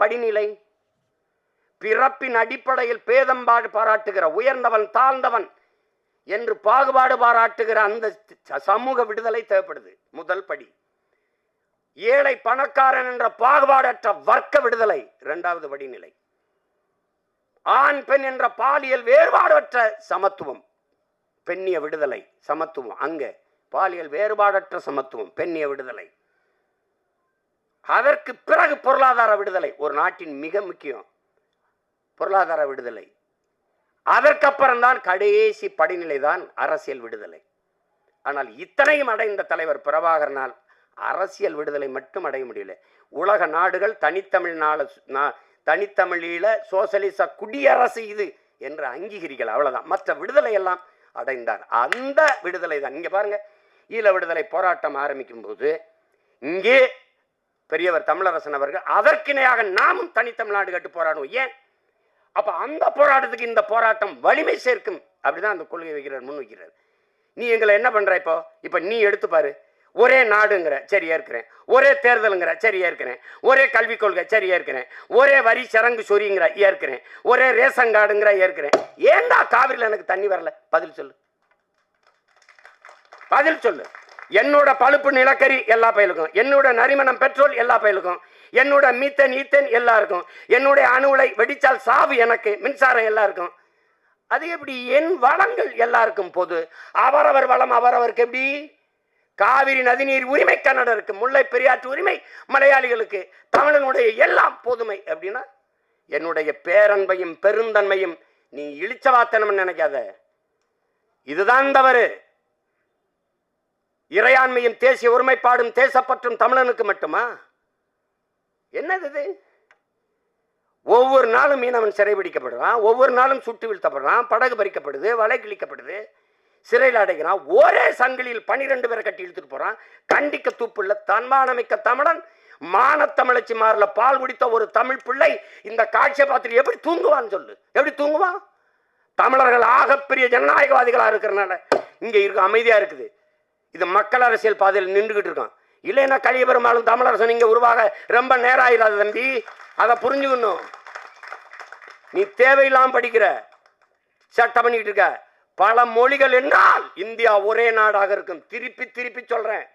படிநிலை பிறப்பின் அடிப்படையில் பேதம் பாராட்டுகிற, உயர்ந்தவன் தாழ்ந்தவன் என்று பாகுபாடு பாராட்டுகிற அந்த சமூக விடுதலை தேவைப்படுது. முதல் படி. ஏழை பணக்காரன் என்ற பாகுபாடற்ற வர்க்க விடுதலை இரண்டாவது படிநிலை. ஆண் பெண் என்ற பாலியல் வேறுபாடற்ற சமத்துவம் பெண்ணிய விடுதலை சமத்துவம். அங்க பாலியல் வேறுபாடற்ற சமத்துவம் பெண்ணிய விடுதலை. அதற்கு பிறகு பொருளாதார விடுதலை. ஒரு நாட்டின் மிக முக்கியம் பொருளாதார விடுதலை. அதற்கப்புறம் தான் கடைசி படிநிலை தான் அரசியல் விடுதலை. ஆனால் இத்தனையும் அடைந்த தலைவர் பிரபாகரனால் அரசியல் விடுதலை மட்டும் அடைய முடியல. உலக நாடுகள் தனித்தமிழீழ சோசலிச குடியரசு இது என்று அங்கீகரிக்கல, அவ்வளவுதான். மற்ற விடுதலை எல்லாம் அடைந்தார். அந்த விடுதலை தான். இங்க பாருங்க, ஈழ விடுதலை போராட்டம் ஆரம்பிக்கும் போது இங்கே பெரியவர் தமிழரசன் அவர்கள் அதற்கிணையாக நாமும் தனித்தமிழ்நாடு கட்டு போராடுவோம். ஏன்? அப்ப அந்த போராட்டத்துக்கு இந்த போராட்டம் வலிமை சேர்க்கும். அப்படிதான் அந்த கொள்கை வைக்கிறார், முன் வைக்கிறார். நீ எங்களை என்ன பண்ற? இப்ப நீ எடுத்து பாரு. ஒரே நாடுங்கிற, சரி ஏற்கிறேன். ஒரே தேர்தலுங்கிற, சரி ஏற்கிறேன். ஒரே கல்விக் கொள்கை, சரி ஏற்கிறேன். ஒரே வரி சரங்கு சொரிங்கிற, ஏற்கிறேன். ஒரே ரேஷன் கார்டுங்கிற, ஏற்கிறேன். ஏண்டா காவிரியில் எனக்கு தண்ணி வரல? பதில் சொல்லு, பதில் சொல்லு. என்னோட பழுப்பு நிலக்கரி எல்லா பயிலுக்கும், என்னோட நரிமணம் பெட்ரோல் எல்லா பயிலுக்கும், என்னோட மீத்தன் ஈத்தன் எல்லாருக்கும், என்னுடைய அணு உலை வெடிச்சால் சாவு எனக்கு, மின்சாரம் எல்லாருக்கும். அது எப்படி? என் வளங்கள் எல்லாருக்கும் பொது. அவரவர் வளம் அவரவருக்கு. எப்படி? காவிரி நதிநீர் உரிமை கன்னடருக்கு, முல்லை பெரியாற்று உரிமை மலையாளிகளுக்கு, தமிழனுடைய எல்லாம் பொதுமை. அப்படின்னா என்னுடைய பேரன்பையும் பெருந்தன்மையும் நீ இழிச்சவாத்தனம் நினைக்காத. இதுதான் தவறு. இறையாண்மையும் தேசிய ஒருமைப்பாடும் தேசப்பற்றும் தமிழனுக்கு மட்டுமா? என்னது இது? ஒவ்வொரு நாளும் மீனவன் சிறைபிடிக்கப்படுறான், ஒவ்வொரு நாளும் சுட்டு வீழ்த்தப்படுறான், படகு பறிக்கப்படுது, வலை கிழிக்கப்படுது, சிறையில் அடைக்கிறான். ஒரே சங்கிலியில் 12 பேரை கட்டி இழுத்துட்டு போறான். கண்டிக்க தூப்புள்ள தன்மானமிக்க தமிழன், மானத்தமிழச்சி மாறல பால் குடித்த ஒரு தமிழ் பிள்ளை இந்த காட்சியை பார்த்துட்டு எப்படி தூங்குவான்னு சொல்லு. எப்படி தூங்குவான்? தமிழர்கள் ஆகப்பெரிய ஜனநாயகவாதிகளா இருக்கிறனால இங்க இருக்க அமைதியா இருக்குது. இது மக்கள் அரசியல் பாதையில் நின்றுகிட்டு இருக்கான். இல்லைன்னா கலியபெருமாளும் தமிழரசன் இங்க உருவாக ரொம்ப நேரம் ஆயிடாது தம்பி. அதை புரிஞ்சுக்கணும். நீ தேவையில்லாம படிக்கிற, சட்டம் பண்ணிக்கிட்டு இருக்க. பல மொழிகள் என்றால் இந்தியா ஒரே நாடாக இருக்கும். திருப்பி திருப்பி சொல்றேன்,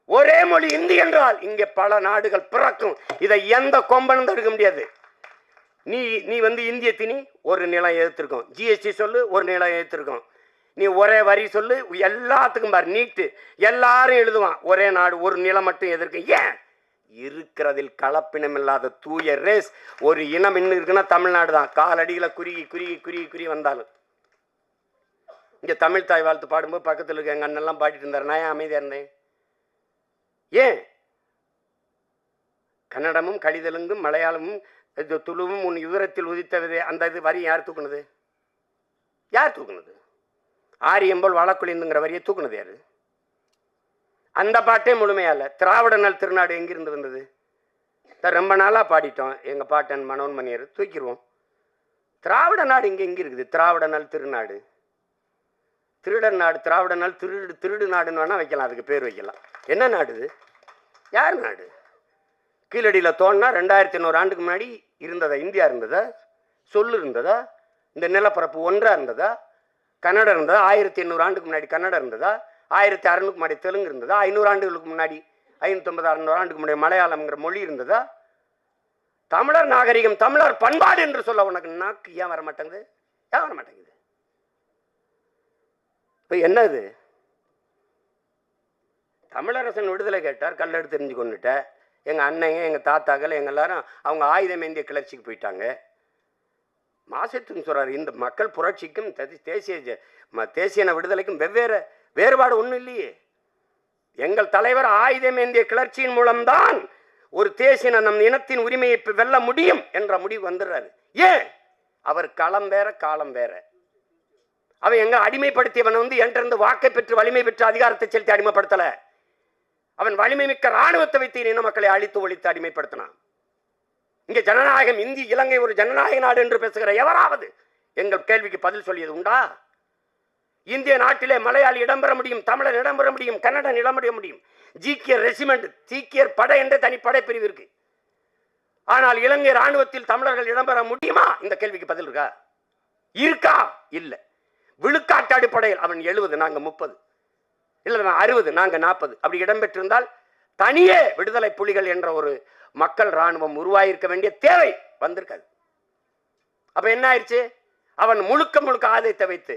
ஒரே மொழி இந்தி என்றால் இங்கே பல நாடுகள் பிறக்கும். இதை எந்த கொம்பனும் தடுக்க முடியாது. நீ இந்திய திணி ஒரு நிலம் எதிர்த்திருக்கோம், ஜிஎஸ்டி சொல்லு ஒரு நிலம் எதிர்த்திருக்கோம், நீ ஒரே வரி சொல்லு எல்லாத்துக்கும் பாரு, நீட்டு எல்லாரும் எழுதுவான். ஒரே நாடு ஒரு நிலம் மட்டும் எதிர்க்கும். ஏன்? இருக்கிறதில் கலப்பினம் இல்லாத தூய ரேஸ் ஒரு இனம் இன்னும் இருக்குன்னா தமிழ்நாடு தான். காலடிகளை குறுகி குறுகி குறுகி குறுகி வந்தாலும். இங்கே தமிழ் தாய் வாழ்த்து பாடும்போது பக்கத்தில் இருக்க எங்கள் அண்ணெல்லாம் பாடிட்டு இருந்தார். நான் ஏன் அமைதியாக இருந்தேன்? ஏன்? கன்னடமும் கலிதெலுங்கும் மலையாளமும் துளுவும் உன் யுதரத்தில் உதித்த விதை, அந்த இது வரி யார் தூக்குனது? யார் தூக்குனது? ஆரியம்போல் வழக்குழிந்துங்கிற வரியை தூக்குனது யாரு? அந்த பாட்டே முழுமையால. திராவிட நல் திருநாடு எங்கிருந்து வந்தது? ரொம்ப நாளாக பாடிட்டோம். எங்கள் பாட்டன் மனோன்மணியர் தூக்கிடுவோம். திராவிட நாடு இங்கே எங்கே இருக்குது? திராவிட நல் திருநாடு, திருடர் நாடு, திராவிட நாடு, திருடு நாடுன்னு வேணா வைக்கலாம், அதுக்கு பேர் வைக்கலாம். என்ன நாடு இது? யார் நாடு? கீழடியில் தோணுனா 2800 ஆண்டுக்கு முன்னாடி இருந்ததா? இந்தியா இருந்ததா? சொல்லு இருந்ததா? இந்த நிலப்பரப்பு ஒன்றாக இருந்ததா? கன்னடம் இருந்ததா? 1800 ஆண்டுக்கு முன்னாடி கன்னடம் இருந்ததா? 1600 முன்னாடி தெலுங்கு இருந்ததா? 500 ஆண்டுகளுக்கு முன்னாடி 550 600 ஆண்டுக்கு முன்னாடி மலையாளம்ங்கிற மொழி இருந்ததா? தமிழர் நாகரிகம், தமிழர் பண்பாடு என்று சொல்ல உனக்கு நாக்கு ஏன் வர மாட்டேங்குது? ஏன் வர மாட்டேங்குது? இப்போ என்னது? தமிழரசன் விடுதலை கேட்டார், கல்லெடுத்து தெரிஞ்சு கொண்டுட்ட. எங்கள் அண்ணங்க, எங்கள் தாத்தாக்கள், எங்கள் எல்லாரும் அவங்க ஆயுதம் ஏந்திய கிளர்ச்சிக்கு போயிட்டாங்க. மாசத்துன்னு சொல்கிறார், இந்த மக்கள் புரட்சிக்கும் தேசிய விடுதலைக்கும் வேறுபாடு ஒன்றும் இல்லையே. எங்கள் தலைவர் ஆயுதம் ஏந்திய கிளர்ச்சியின் மூலம்தான் ஒரு தேசிய நம் இனத்தின் உரிமையை வெல்ல முடியும் என்ற முடிவு வந்துடுறாரு. ஏன்? அவர் களம் வேற காலம் வேற. அவன் எங்க அடிமைப்படுத்தியவன் என்கிட்ட வாக்கை பெற்று வலிமை பெற்று அதிகாரத்தை செலுத்தி அடிமைப்படுத்தல. அவன் வலிமை மிக்க இராணுவத்தை வைத்து இன மக்களை அழித்து ஒழித்து அடிமைப்படுத்தினான். இங்கே ஜனநாயகம், இந்திய இலங்கை ஒரு ஜனநாயக நாடு என்று பேசுகிற எவராவது எங்கள் கேள்விக்கு பதில் சொல்லியது உண்டா? இந்திய நாட்டிலே மலையாளி இடம்பெற முடியும், தமிழன் இடம்பெற முடியும், கன்னடன் இடம்பெற முடியும். ஜீக்கியர் ரெசிமெண்ட், சீக்கியர் படை என்ற தனி படைப்பிரிவு இருக்கு. ஆனால் இலங்கை ராணுவத்தில் தமிழர்கள் இடம்பெற முடியுமா? இந்த கேள்விக்கு பதில் இருக்கா? இருக்கா? இல்ல. விழுக்காட்டு அடிப்படையில் அவன் 70, நாங்க 30, இல்ல 60, நாங்க 40 அப்படி இடம்பெற்றிருந்தால் தனியே விடுதலை புலிகள் என்ற ஒரு மக்கள் ராணுவம் உருவாயிருக்க வேண்டிய தேவை வந்திருக்காது. அப்ப என்ன ஆயிடுச்சு? அவன் முழுக்க முழுக்க ஆயுதத்தை வைத்து,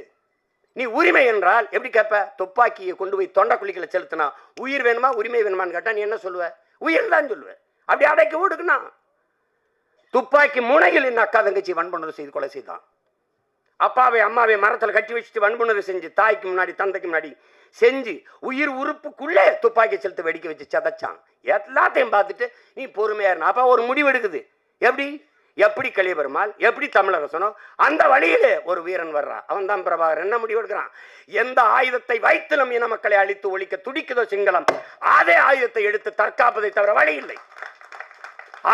நீ உரிமை என்றால் எப்படி கேட்ப? துப்பாக்கியை கொண்டு போய் தொண்டை குழிகளை செலுத்தினா உயிர் வேணுமா உரிமை வேணுமான்னு கேட்டா நீ என்ன சொல்லுவ? உயிர் தான் சொல்லுவ. அப்படி அடைக்கி ஓடுக்குனா துப்பாக்கி முனையில் என் அக்கா தங்கச்சி வன்புணர்வு செய்து கொலை செய்தான். அப்பாவை அம்மாவை மரத்தில் கட்டி வச்சுட்டு வன்புணர்வு செஞ்சு தாய்க்கு முன்னாடி தந்தைக்கு முன்னாடி செஞ்சு உயிர் உறுப்புக்குள்ளே துப்பாக்கி செலுத்த வெடிக்க வச்சு சதைச்சான். எல்லாத்தையும் பார்த்துட்டு நீ பொறுமையா இருந்தா அப்ப ஒரு முடிவு எடுக்குது. எப்படி கலியபெருமாள், எப்படி தமிழரசனோ அந்த வழியிலே ஒரு வீரன் வர்றான். அவன் தான் பிரபாகர். என்ன முடிவு எடுக்கிறான்? எந்த ஆயுதத்தை வைத்து நம் இன மக்களை அழித்து ஒழிக்க துடிக்குதோ சிங்களம், அதே ஆயுதத்தை எடுத்து தற்காப்பதை தவிர வழி இல்லை.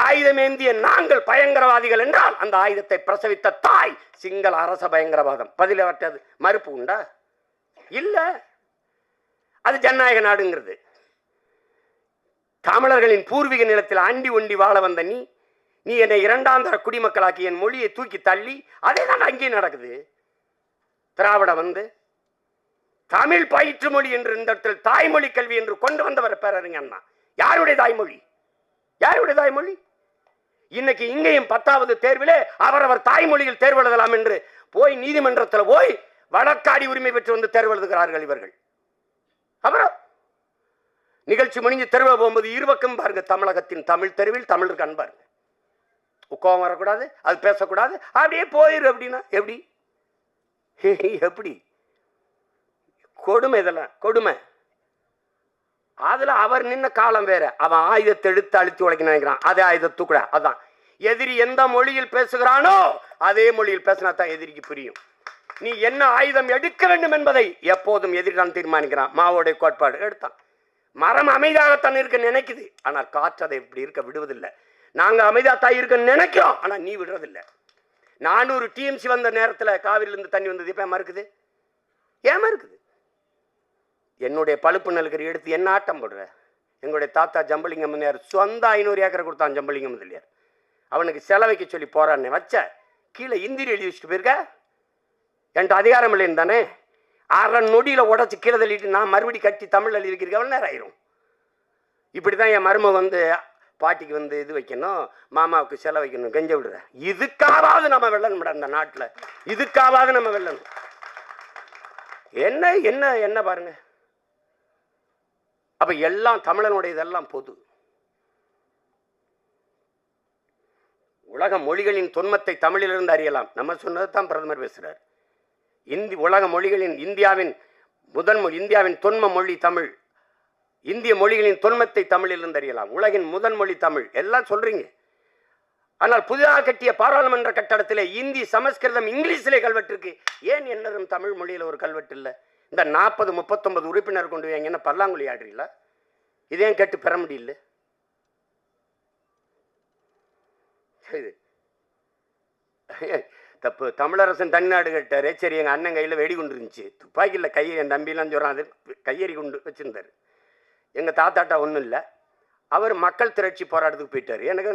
ஆயுதமேந்திய நாங்கள் பயங்கரவாதிகள் என்றால் அந்த ஆயுதத்தை பிரசவித்த தாய் சிங்கள அரச பயங்கரவாதம். பதில வட்டது மறுப்பு உண்டா? இல்ல. அது ஜனநாயக நாடுங்கிறது. தமிழர்களின் பூர்வீக நிலத்தில் அண்டி ஒண்டி வாழ வந்த நீ என்னை இரண்டாம் தர குடிமக்களாக்கி என் மொழியை தூக்கி தள்ளி, அதே தான் அங்கேயும் நடக்குது. திராவிட வந்து தமிழ் பயிற்று மொழி என்று இந்த இடத்தில் தாய்மொழி கல்வி என்று கொண்டு வந்தவர் பேரறிஞர் அண்ணா. யாருடைய தாய்மொழி? யாருடைய தாய்மொழி? இன்னைக்கு இங்கேயும் 10வது தேர்விலே அவரவர் தாய்மொழியில் தேர்வு எழுதலாம் என்று போய் நீதிமன்றத்தில் போய் வழக்காடி உரிமை பெற்று வந்து தேர்வு எழுதுகிறார்கள் இவர்கள். அப்புறம் நிகழ்ச்சி முடிஞ்சு தெருவில் போகும்போது இருபக்கம் பாருங்க, தமிழகத்தின் தமிழ் தெருவில் தமிழருக்கு அன்பாருங்க. கோபம் வரக்கூடாது, அது பேசக்கூடாது, அப்படியே போயிரு. அப்படின்னா எப்படி? எப்படி கொடுமை இதெல்லாம், கொடுமை. அதுல அவர் நின்ன காலம் வேற. அவன் ஆயுதத்தை எடுத்து அழுத்தி உடைக்க நினைக்கிறான். அதே ஆயுதத்து கூட அதான் எதிரி எந்த மொழியில் பேசுகிறானோ அதே மொழியில் பேசினா தான் எதிரிக்கு புரியும். நீ என்ன ஆயுதம் எடுக்க வேண்டும் என்பதை எப்போதும் எதிரி தான் தீர்மானிக்கிறான். மாவோடைய கோட்பாடு எடுத்தான். மரம் அமைதியாகத்தான் இருக்க நினைக்குது, ஆனால் காற்று அதை இப்படி இருக்க விடுவதில்லை. நாங்க அமைதியாத்தான் இருக்க நினைக்கிறோம், ஆனா நீ விடுறதில்லை. 400 டிஎம்சி வந்த நேரத்தில் காவிரியிலிருந்து தண்ணி வந்தது இப்ப மறுக்குது. ஏன் மறுக்குது? என்னுடைய பழுப்பு நெல்கறி எடுத்து என்ன ஆட்டம் போடுற? எங்களுடைய தாத்தா ஜம்பலிங்கம் முதலியார் சொந்த 500 ஏக்கரை கொடுத்தான். ஜம்பலிங்கம் முதலியார் அவனுக்கு செலவைக்கு சொல்லி போறான்னு வச்ச கீழே இந்திரி எழுதி வச்சுட்டு போயிருக்க. என்கிட்ட அதிகாரம் இல்லைன்னு தானே 6 நொடியில உடச்சி கீழே தள்ளிட்டு நான் மறுபடி கட்டி தமிழ் எழுதி வைக்கிறதுக்கு எவ்வளோ நேரம் ஆயிரும்? இப்படிதான் என் மருமக வந்து பாட்டிக்கு வந்து இது வைக்கணும், மாமாவுக்கு செலவு வைக்கணும், கெஞ்ச விடுற. இதுக்காவது நம்ம வெல்லணும் இந்த நாட்டில், இதுக்காவது நம்ம வெல்லணும். என்ன என்ன என்ன பாருங்க. அப்ப எல்லாம் தமிழனுடைய இதெல்லாம் பொது. உலக மொழிகளின் தொன்மத்தை தமிழிலிருந்து அறியலாம். நம்ம சொன்னது தான் பிரதமர் பேசுறார். உலக மொழிகளின் இந்தியாவின் தொன்ம மொழி தமிழ். இந்திய மொழிகளின் தொன்மத்தை தமிழிலிருந்து அறியலாம். உலகின் முதன் மொழி தமிழ் எல்லாம் சொல்றீங்க. ஆனால் புதிதாக கட்டிய பாராளுமன்ற கட்டடத்திலே இந்தி, சமஸ்கிருதம், இங்கிலீஷிலே கல்வெட்டு இருக்கு. ஏன் என்னரும் தமிழ் மொழியில் ஒரு கல்வெட்டு இல்லை? இந்த 40-39 உறுப்பினர் கொண்டு வாங்க என்ன பல்லாங்குழி ஆடுறீங்களா? இதையும் கேட்டு பெற முடியல. தப்பு. தமிழரசன் தனிநாடு கேட்டாரு. சரி, எங்கள் அண்ணன் கையில் வெடிகுண்டு இருந்துச்சு, துப்பாக்கியில் கையை என் தம்பிலாம் சொல்கிறான், அது கையெறி குண்டு வச்சுருந்தார். எங்கள் தாத்தாட்டா ஒன்றும் இல்லை. அவர் மக்கள் திரட்சி போராட்டத்துக்கு போயிட்டார். எனக்கு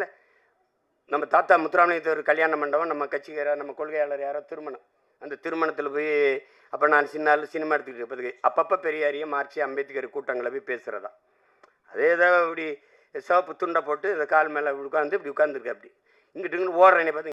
நம்ம தாத்தா முத்துராமலிங்கத்தேவர் கல்யாண மண்டபம், நம்ம கட்சிக்காரர் நம்ம கொள்கையாளர் யாரோ திருமணம். அந்த திருமணத்தில் போய் அப்போ நான் சினிமா எடுத்துக்கிட்டு இருப்பதுக்கு அப்பப்போ பெரியாரியும் மார்க்சி அம்பேத்கர் கூட்டங்களை போய் பேசுகிறதா. அதே தான் இப்படி சிவப்பு துண்டை போட்டு இந்த கால் மேலே உட்காந்து இப்படி உட்காந்துருக்கு. அப்படி இங்கிட்டு ஓடுறேனே பார்த்து